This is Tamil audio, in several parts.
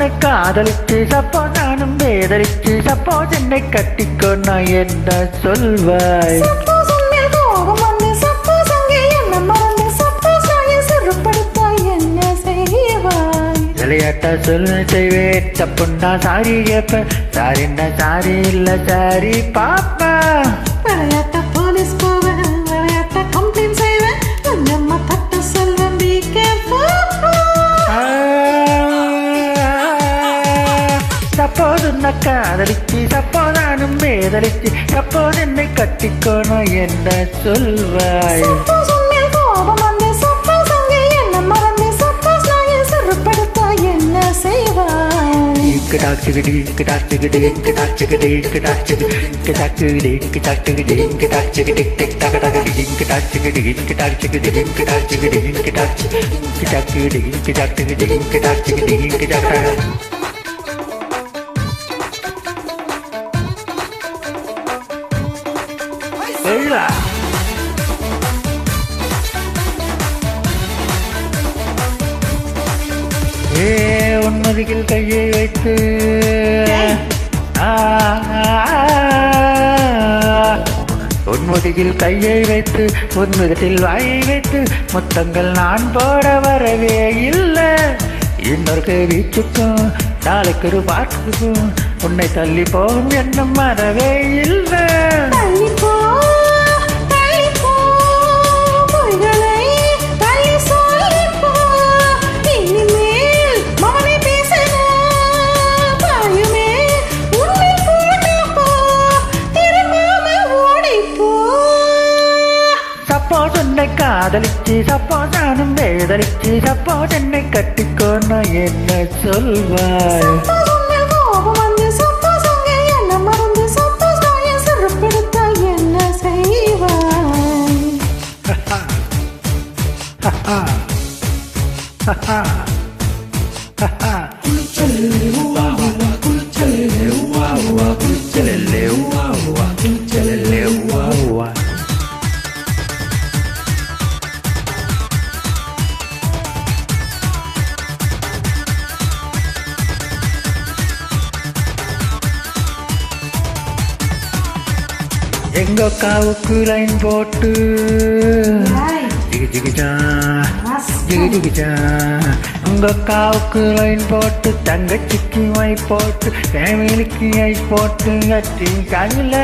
உன்னை காதலிச்சு சப்போஸ் நானும் வேதலிச்சு சப்போஸ் என்னை கட்டிக்கோ நான் என்ன சொல்வாய்? விளையாட்டா சொல்லு செய்வேன் தப்புண்டா சாரி கேப்ப சாரின்னா சாரி இல்ல சாரி பாப்பா. விளையாட்டா போலீஸ் போவேன் விளையாட்டா கம்ப்ளைண்ட் செய்வேன் கொஞ்சமா தட்ட சொல்வேன் be careful. சப்போஸ் உன்னை காதலிச்சு சப்போஸ் நானும் வேதலிச்சு சப்போஸ் என்னை கட்டிக்கோ நான் என்ன சொல்வாய்? உன்மதியில் கையை வைத்து உன்முதியில் கையை வைத்து உன்முகத்தில் வாயை வைத்து முத்தங்கள் நான் போட வரவே இல்லை. இன்னொரு வீச்சுக்கும் நாளைக்கு ஒரு பாட்டுக்கும் உன்னை தள்ளி போகும் என்ன மறவே இல்லை. சப்போஸ் உன்னை காதலிச்சு சப்போஸ் நானும் வேதலிச்சு சப்போஸ் என்னை கட்டிக்கோ நான் என்ன சொல்வாய்? எங்க காவுக்கு லைன் போட்டு ஜிகிஜிகிஜா ஜிகிஜிகிஜா உங்க காவுக்கு லைன் போட்டு தங்கச்சிக்கு மை போட்டு ஃபேமிலிக்கு ஐ போட்டு கட்டி காதில்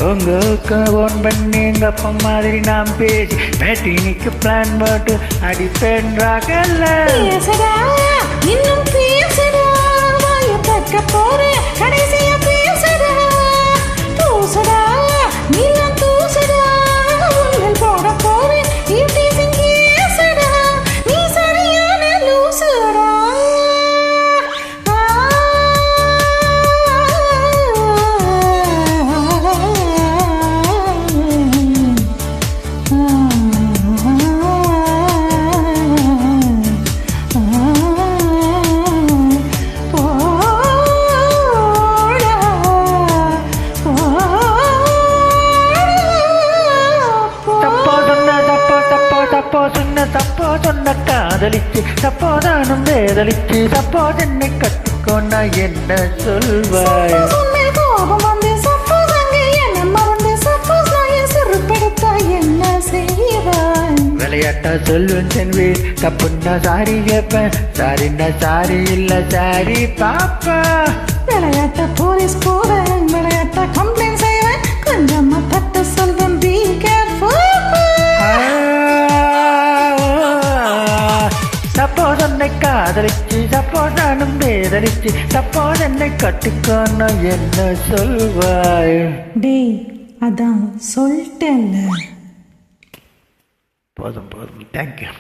உங்களுக்கு ஃபோன் பண்ணி எங்க அப்பா மாதிரி நாம் பேசி மேட்டினிக்கு பிளான் போட்டு அடிப்பேன்றாகல்ல. இன்னும் பேசுறா வாயப்பக்க போறேன் கடைசியா பேசுறா தூசுடா நீலாம் தூசுடா உங்கள் போட போறேன் கேசுடா நீ சரியான லூசுடா. சப்போஸ் உன்னை காதலிச்சு சப்போஸ் நானும் வேதலிச்சு சப்போஸ் என்னை கட்டிக்கோ நான் என்ன சொல்வாய்? விளையாட்டா சொல்லுவேன் செல்வேன் தப்புன்னா சாரி கேப்பேன் சாரின்னா சாரி இல்ல சாரி பாப்பா. விளையாட்ட போலீஸ் போவேன் விளையாட்ட கம்ப்ளைண்ட் செய்வேன் கொஞ்சமா தட்ட சொல்வேன் be careful. சப்போஸ் உன்னை காதலிச்சு சப்போஸ் நானும் வேதலிச்சு சப்போஸ் என்னை கட்டிக்கோ நான் என்ன சொல்வாய்? டேய் அதான் சொல்லிட்டேன்ல. போதும் போதும் தேங்க்யூ.